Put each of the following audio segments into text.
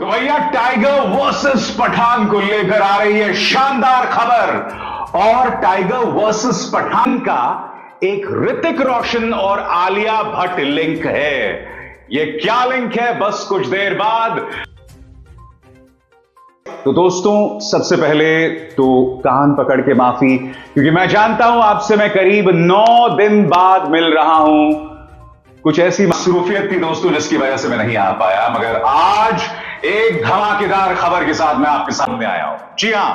तो भैया tiger versus Pathan को लेकर आ रही है शानदार खबर। और टाइगर वर्सेस पठान का एक ऋतिक रोशन और आलिया भट्ट लिंक है। ये क्या लिंक है, बस कुछ देर बाद। तो दोस्तों, सबसे पहले तो कान पकड़ के माफी, क्योंकि मैं जानता हूं आपसे मैं करीब 9 दिन बाद मिल रहा हूं। कुछ ऐसी मसरूफियत थी दोस्तों जिसकी वजह से मैं नहीं आ पाया, मगर आज एक धमाकेदार खबर के साथ मैं आपके सामने आया हूं। जी हां,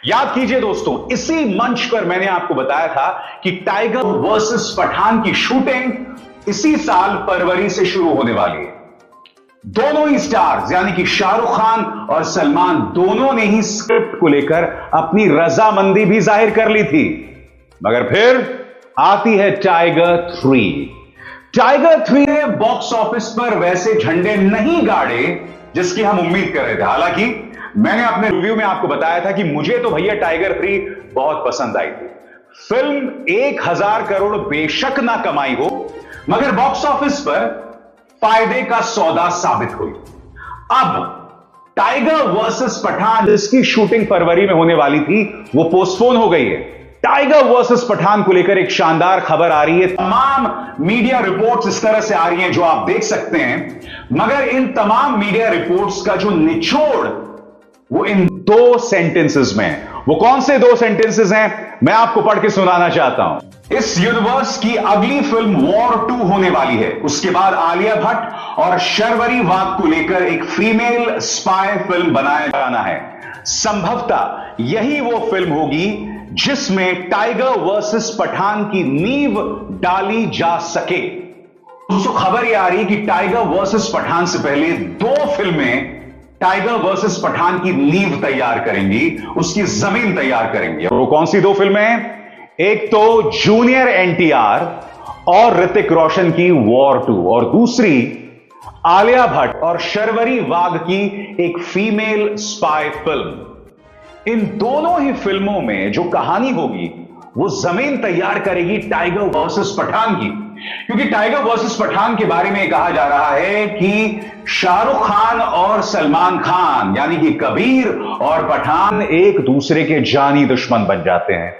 याद कीजिए दोस्तों, इसी मंच पर मैंने आपको बताया था कि टाइगर वर्सेस पठान की शूटिंग इसी साल फरवरी से शुरू होने वाली है। दोनों ही स्टार्स यानी कि शाहरुख खान और सलमान दोनों ने ही स्क्रिप्ट को लेकर अपनी रजामंदी भी जाहिर कर ली थी। मगर फिर आती है टाइगर 3। टाइगर 3 ने बॉक्स ऑफिस पर वैसे झंडे नहीं गाड़े जिसकी हम उम्मीद कर रहे थे। हालांकि मैंने अपने रिव्यू में आपको बताया था कि मुझे तो भैया टाइगर 3 बहुत पसंद आई थी। फिल्म 1000 करोड़ बेशक ना कमाई हो, मगर बॉक्स ऑफिस पर फायदे का सौदा साबित हुई। अब टाइगर वर्सेस पठान, जिसकी शूटिंग फरवरी में होने वाली थी, वो पोस्टपोन हो गई है। टाइगर वर्सेस पठान को लेकर एक शानदार खबर आ रही है। तमाम मीडिया रिपोर्ट्स इस तरह से आ रही हैं जो आप देख सकते हैं, मगर इन तमाम मीडिया रिपोर्ट्स का जो निचोड़ वो इन 2 सेंटेंसेस में है। वो कौन से 2 सेंटेंसेस हैं, मैं आपको पढ़ के सुनाना चाहता हूं। इस यूनिवर्स की अगली फिल्म वॉर 2 होने वाली है। उसके बाद आलिया भट्ट और शर्वरी वाघ को लेकर एक फीमेल स्पाई फिल्म बनाया जाना है। संभवतः यही वो फिल्म होगी जिसमें टाइगर वर्सेस पठान की नींव डाली जा सके। दोस्तों, खबर यह आ रही है कि टाइगर वर्सेस पठान से पहले 2 फिल्में टाइगर वर्सेस पठान की नींव तैयार करेंगी, उसकी जमीन तैयार करेंगी। वो कौन सी 2 फिल्में हैं? एक तो जूनियर एनटीआर और ऋतिक रोशन की वॉर 2, और दूसरी आलिया भट्ट और शर्वरी वाघ की एक फीमेल स्पाई फिल्म। इन दोनों ही फिल्मों में जो कहानी होगी वो जमीन तैयार करेगी टाइगर वर्सेस पठान की, क्योंकि टाइगर वर्सेस पठान के बारे में कहा जा रहा है कि शाहरुख खान और सलमान खान यानी कि कबीर और पठान एक दूसरे के जानी दुश्मन बन जाते हैं।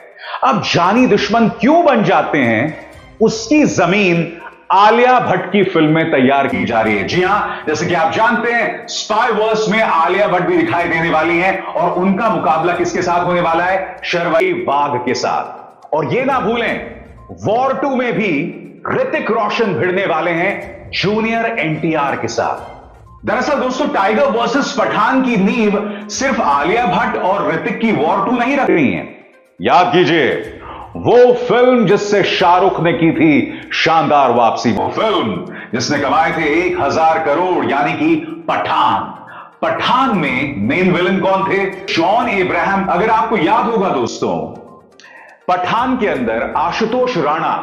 अब जानी दुश्मन क्यों बन जाते हैं, उसकी जमीन आलिया भट्ट की फिल्म में तैयार की जा रही है। जी हां, जैसे कि आप जानते हैं, स्पाई वर्स में आलिया भट्ट भी दिखाई देने वाली हैं और उनका मुकाबला किसके साथ होने वाला है? शर्वरी वाघ के साथ। और यह ना भूलें, वॉर 2 में भी ऋतिक रोशन भिड़ने वाले हैं जूनियर एनटीआर के साथ। दरअसल दोस्तों, टाइगर वर्सेस पठान की नींव सिर्फ आलिया भट्ट और ऋतिक की वॉर 2 नहीं रख रही है। याद कीजिए, वो फिल्म जिससे शाहरुख ने की थी शानदार वापसी, वो फिल्म जिसने कमाए थे 1000 करोड़ यानी कि पठान। पठान में मेन विलन कौन थे? John Abraham. अगर आपको याद होगा दोस्तों, पठान के अंदर आशुतोष राणा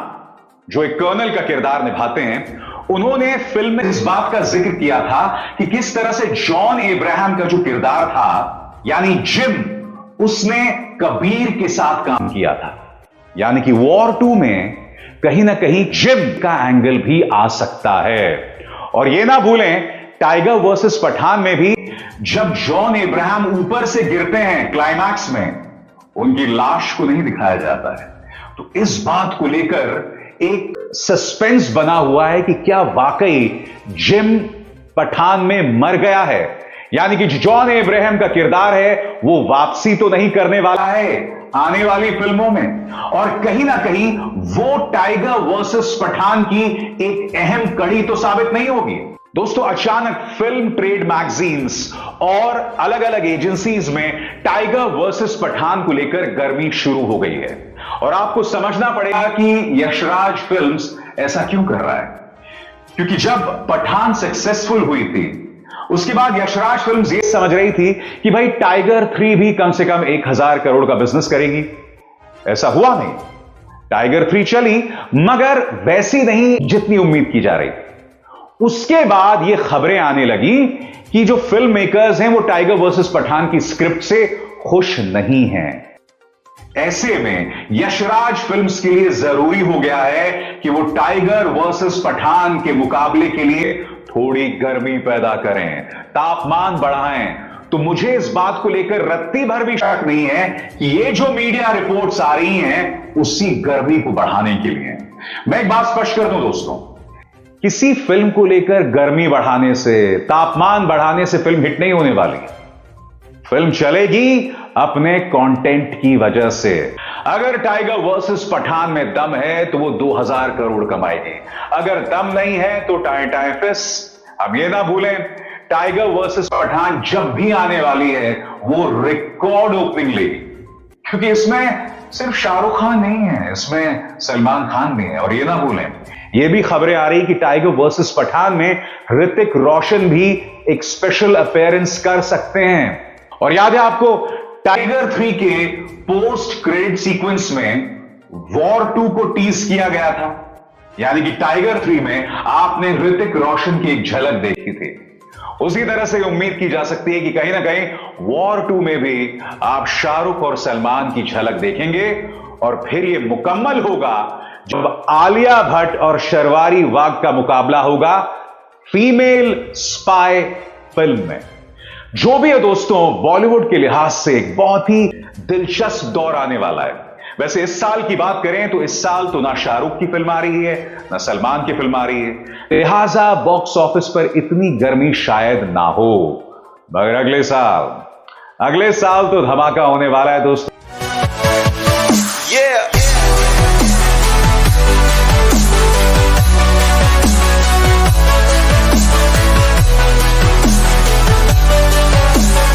जो एक कर्नल का किरदार निभाते हैं, उन्होंने फिल्म में इस बात का जिक्र किया था कि किस तरह से जॉन अब्राहम का जो किरदार था यानी जिम, उसने कबीर के साथ काम किया था। यानी कि वॉर 2 में कहीं ना कहीं जिम का एंगल भी आ सकता है। और यह ना भूलें, टाइगर वर्सेस पठान में भी जब जॉन अब्राहम ऊपर से गिरते हैं क्लाइमैक्स में, उनकी लाश को नहीं दिखाया जाता है। तो इस बात को लेकर एक सस्पेंस बना हुआ है कि क्या वाकई जिम पठान में मर गया है, यानी कि जॉन अब्राहम का किरदार है वो वापसी तो नहीं करने वाला है आने वाली फिल्मों में, और कहीं ना कहीं वो टाइगर वर्सेस पठान की एक अहम कड़ी तो साबित नहीं होगी। दोस्तों, अचानक फिल्म ट्रेड मैगजीन्स और अलग अलग एजेंसीज में टाइगर वर्सेस पठान को लेकर गर्मी शुरू हो गई है, और आपको समझना पड़ेगा कि यशराज फिल्म्स ऐसा क्यों कर रहा है। क्योंकि जब पठान सक्सेसफुल हुई थी, उसके बाद यशराज फिल्म्स ये समझ रही थी कि भाई टाइगर 3 भी कम से कम 1000 करोड़ का बिजनेस करेगी। ऐसा हुआ नहीं, टाइगर 3 चली, मगर वैसी नहीं जितनी उम्मीद की जा रही थी। उसके बाद ये खबरें आने लगी कि जो फिल्म मेकर्स हैं वो टाइगर वर्सेस पठान की स्क्रिप्ट से खुश नहीं हैं। ऐसे में यशराज फिल्म्स के लिए जरूरी हो गया है कि वो टाइगर वर्सेस पठान के मुकाबले के लिए थोड़ी गर्मी पैदा करें, तापमान बढ़ाएं, तो मुझे इस बात को लेकर रत्ती भर भी शक नहीं है कि ये जो मीडिया रिपोर्ट्स आ रही हैं उसी गर्मी को बढ़ाने के लिए। मैं एक बात स्पष्ट कर दूं दोस्तों, किसी फिल्म को लेकर गर्मी बढ़ाने से, तापमान बढ़ाने से फिल्म हिट नहीं होने वाली। फिल्म चलेगी अपने कंटेंट की वजह से। अगर टाइगर वर्सेस पठान में दम है तो वो 2000 करोड़ कमाएगी, अगर दम नहीं है तो टाए टाए फिस। अब ये ना भूलें, टाइगर वर्सेस पठान जब भी आने वाली है वो रिकॉर्ड ओपनिंग लेगी, क्योंकि इसमें सिर्फ शाहरुख खान नहीं है, इसमें सलमान खान भी है। और ये ना भूलें, ये भी खबरें आ रही कि टाइगर वर्सेस पठान में ऋतिक रोशन भी एक स्पेशल अपीयरेंस कर सकते हैं। और याद है आपको, टाइगर 3 के पोस्ट क्रेडिट सीक्वेंस में वॉर 2 को टीज किया गया था, यानी कि टाइगर 3 में आपने ऋतिक रोशन की एक झलक देखी थी। उसी तरह से उम्मीद की जा सकती है कि कहीं ना कहीं वॉर 2 में भी आप शाहरुख और सलमान की झलक देखेंगे। और फिर यह मुकम्मल होगा जब आलिया भट्ट और शर्वारी वाघ का मुकाबला होगा फीमेल स्पाई फिल्म में। जो भी है दोस्तों, बॉलीवुड के लिहाज से एक बहुत ही दिलचस्प दौर आने वाला है। वैसे इस साल की बात करें तो इस साल तो ना शाहरुख की फिल्म आ रही है, ना सलमान की फिल्म आ रही है, लिहाजा बॉक्स ऑफिस पर इतनी गर्मी शायद ना हो। मगर अगले साल तो धमाका होने वाला है दोस्तों।